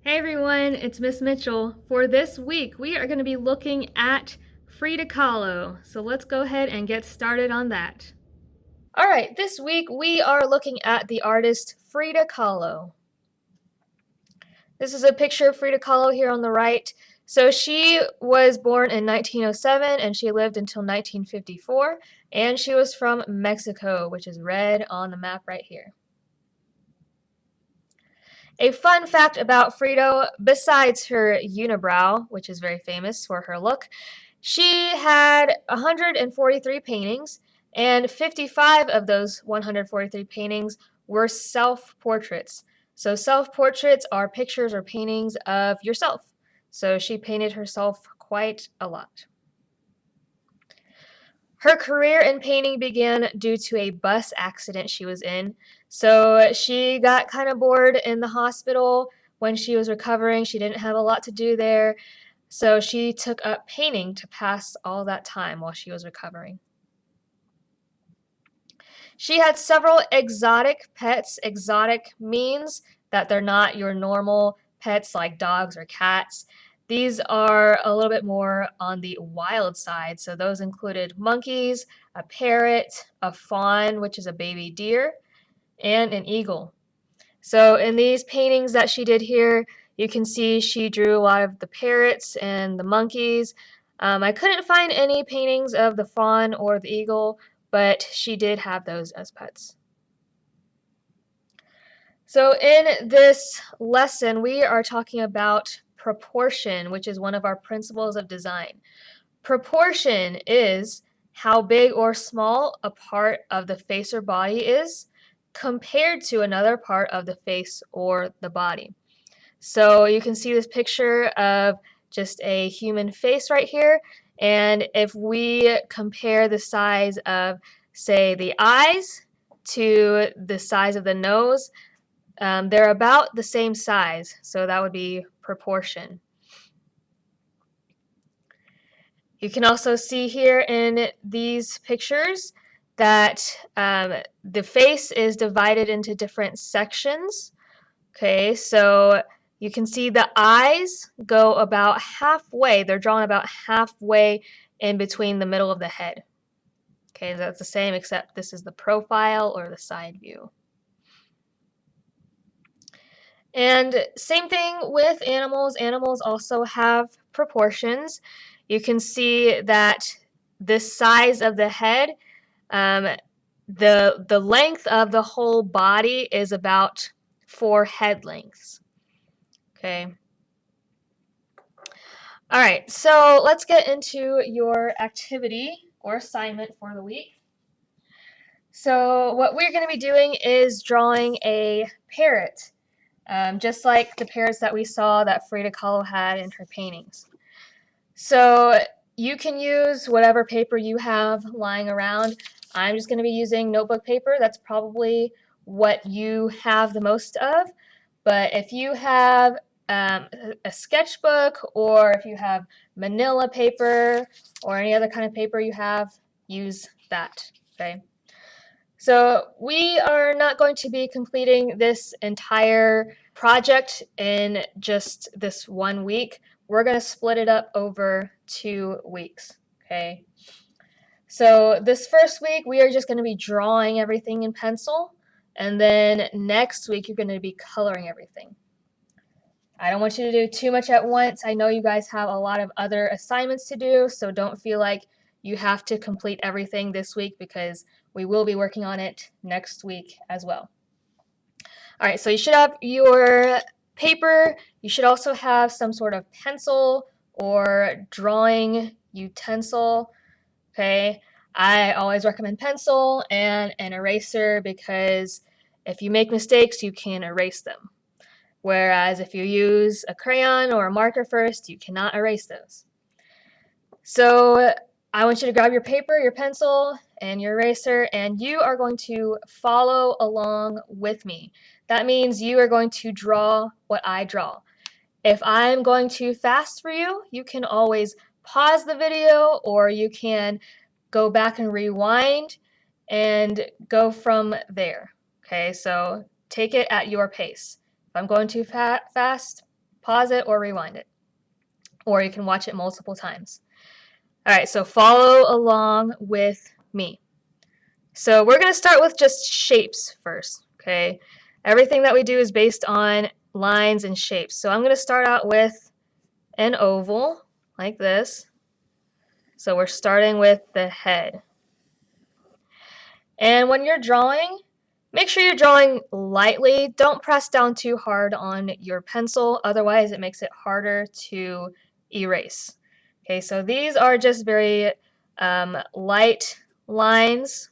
Hey everyone, it's Miss Mitchell. For this week, we are going to be looking at Frida Kahlo. So let's go ahead and get started on that. All right, this week we are looking at the artist Frida Kahlo. This is a picture of Frida Kahlo here on the right. So she was born in 1907 and she lived until 1954, and she was from Mexico, which is red on the map right here. A fun fact about Frida, besides her unibrow, which is very famous for her look, she had 143 paintings, and 55 of those 143 paintings were self-portraits. So self-portraits are pictures or paintings of yourself. So she painted herself quite a lot. Her career in painting began due to a bus accident she was in. So she got kind of bored in the hospital when she was recovering. She didn't have a lot to do there. So she took up painting to pass all that time while she was recovering. She had several exotic pets. Exotic means that they're not your normal pets like dogs or cats. These are a little bit more on the wild side. So those included monkeys, a parrot, a fawn, which is a baby deer, and an eagle. So in these paintings that she did here, you can see she drew a lot of the parrots and the monkeys. I couldn't find any paintings of the fawn or the eagle, but she did have those as pets. So in this lesson, we are talking about proportion, which is one of our principles of design. Proportion is how big or small a part of the face or body is compared to another part of the face or the body. So you can see this picture of just a human face right here. And if we compare the size of, say, the eyes to the size of the nose, they're about the same size. So that would be proportion. You can also see here in these pictures that the face is divided into different sections. Okay, so you can see the eyes go about halfway. They're drawn about halfway in between the middle of the head. Okay, that's the same except this is the profile or the side view. And same thing with animals. Animals also have proportions. You can see that the size of the head, the length of the whole body is about 4 head lengths. Okay. All right, so let's get into your activity or assignment for the week. So what we're going to be doing is drawing a parrot, just like the parrots that we saw that Frida Kahlo had in her paintings. So you can use whatever paper you have lying around. I'm just going to be using notebook paper. That's probably what you have the most of. But if you have a sketchbook, or if you have manila paper or any other kind of paper you have, use that. Okay. So we are not going to be completing this entire project in just this 1 week. We're going to split it up over 2 weeks. Okay. So this first week we are just going to be drawing everything in pencil, and then next week you're going to be coloring everything. I don't want you to do too much at once. I know you guys have a lot of other assignments to do, so don't feel like you have to complete everything this week because we will be working on it next week as well. All right, so you should have your paper. You should also have some sort of pencil or drawing utensil. Okay, I always recommend pencil and an eraser because if you make mistakes, you can erase them. Whereas if you use a crayon or a marker first, you cannot erase those. So I want you to grab your paper, your pencil, and your eraser, and you are going to follow along with me. That means you are going to draw what I draw. If I'm going too fast for you, you can always pause the video, or you can go back and rewind and go from there. Okay, so take it at your pace. If I'm going too fast, pause it or rewind it, or you can watch it multiple times. All right, so follow along with me. So we're going to start with just shapes first, okay? Everything that we do is based on lines and shapes. So I'm going to start out with an oval like this. So we're starting with the head. And when you're drawing, make sure you're drawing lightly. Don't press down too hard on your pencil, otherwise it makes it harder to erase. Okay, so these are just very light lines.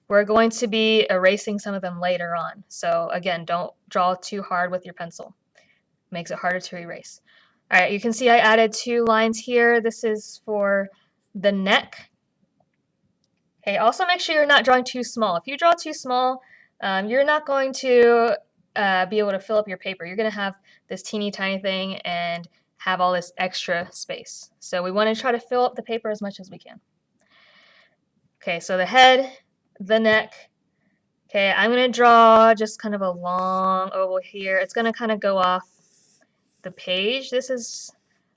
We're going to be erasing some of them later on. So again, don't draw too hard with your pencil. It makes it harder to erase. All right, you can see I added 2 lines here. This is for the neck. Okay, also make sure you're not drawing too small. If you draw too small, you're not going to be able to fill up your paper. You're going to have this teeny tiny thing and have all this extra space. So we want to try to fill up the paper as much as we can. Okay, so the head, the neck. Okay, I'm going to draw just kind of a long oval here. It's going to kind of go off the page. This is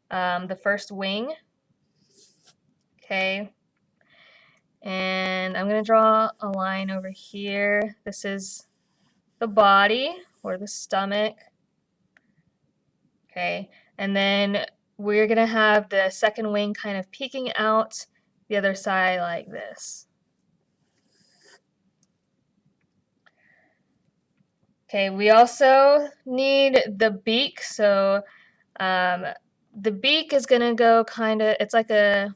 the first wing. Okay. And I'm going to draw a line over here. This is the body or the stomach. Okay, and then we're going to have the second wing kind of peeking out the other side like this. Okay, we also need the beak. So the beak is going to go kind of, it's like a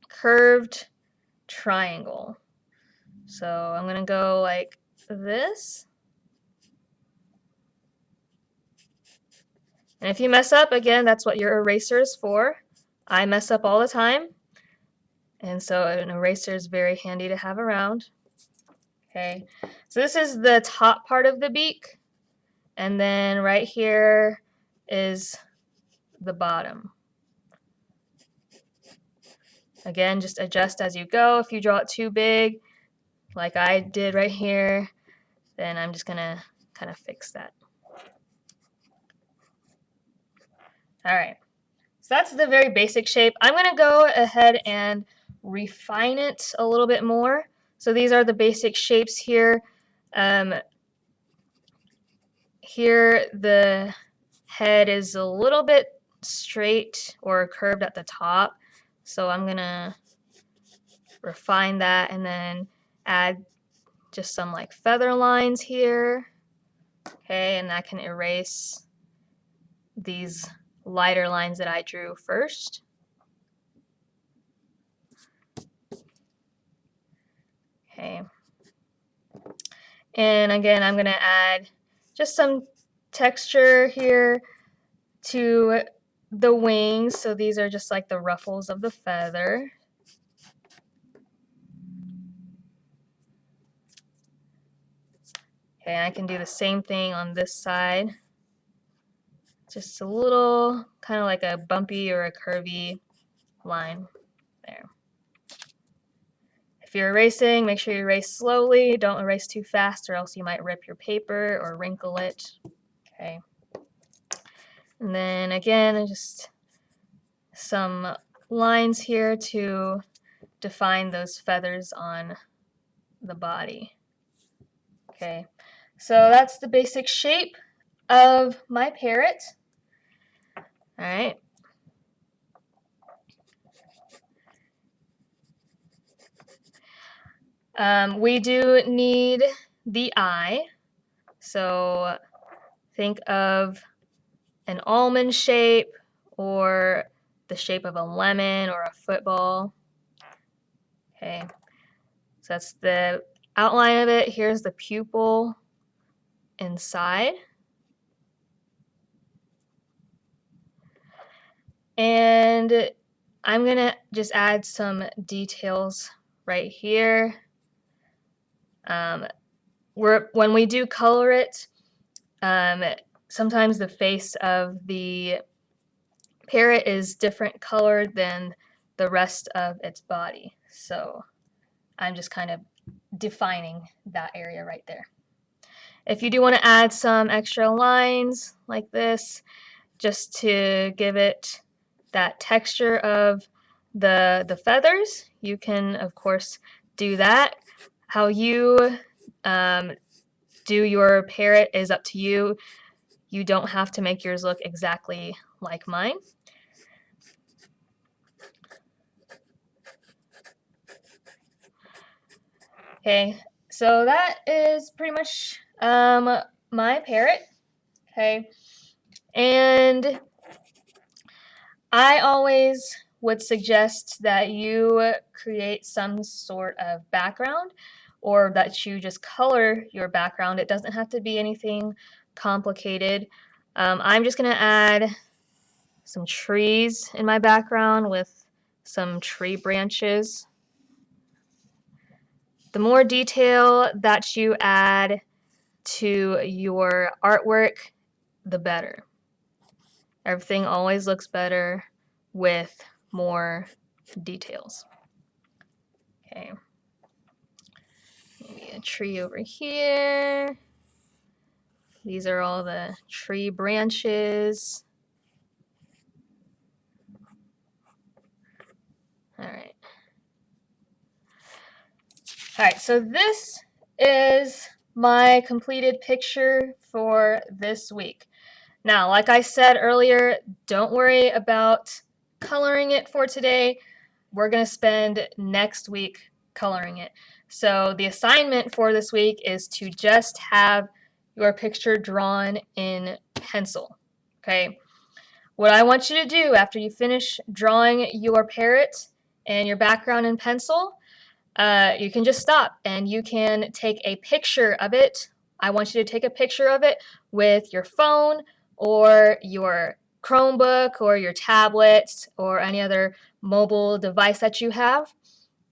curved triangle. So I'm going to go like this. And if you mess up, again, that's what your eraser is for. I mess up all the time. And so an eraser is very handy to have around. Okay, so this is the top part of the beak. And then right here is the bottom. Again, just adjust as you go. If you draw it too big, like I did right here, then I'm just gonna kind of fix that. All right, so that's the very basic shape. I'm gonna go ahead and refine it a little bit more. So these are the basic shapes here. Here the head is a little bit straight or curved at the top. So I'm gonna refine that and then add just some like feather lines here. Okay, and I can erase these lighter lines that I drew first. Okay. And again, I'm gonna add just some texture here to the wings. So these are just like the ruffles of the feather. Okay, I can do the same thing on this side. Just a little kind of like a bumpy or a curvy line there. If you're erasing, make sure you erase slowly. Don't erase too fast or else you might rip your paper or wrinkle it. Okay. And then again, just some lines here to define those feathers on the body. Okay, so that's the basic shape of my parrot. All right. We do need the eye. So think of an almond shape or the shape of a lemon or a football. Okay, so that's the outline of it. Here's the pupil inside. And I'm gonna just add some details right here. When we do color it, sometimes the face of the parrot is different colored than the rest of its body. So I'm just kind of defining that area right there. If you do want to add some extra lines like this, just to give it that texture of the feathers. You can, of course, do that. How you do your parrot is up to you. You don't have to make yours look exactly like mine. Okay, so that is pretty much my parrot. Okay, and I always would suggest that you create some sort of background, or that you just color your background. It doesn't have to be anything complicated. I'm just going to add some trees in my background with some tree branches. The more detail that you add to your artwork, the better. Everything always looks better with more details. Okay, maybe a tree over here. These are all the tree branches. All right. All right, so this is my completed picture for this week. Now, like I said earlier, don't worry about coloring it for today. We're going to spend next week coloring it. So the assignment for this week is to just have your picture drawn in pencil. Okay. What I want you to do after you finish drawing your parrot and your background in pencil, you can just stop and you can take a picture of it. I want you to take a picture of it with your phone or your Chromebook or your tablet or any other mobile device that you have.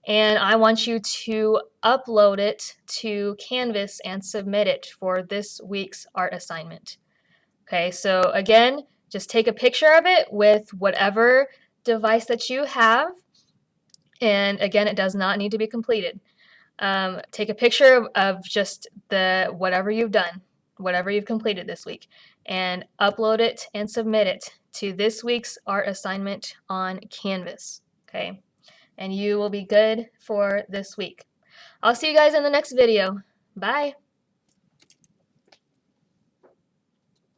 And I want you to upload it to Canvas and submit it for this week's art assignment. Okay, so again, just take a picture of it with whatever device that you have. And again, it does not need to be completed. Take a picture of just whatever you've done, whatever you've completed this week, and upload it and submit it to this week's art assignment on Canvas. Okay, and you will be good for this week. I'll see you guys in the next video. Bye.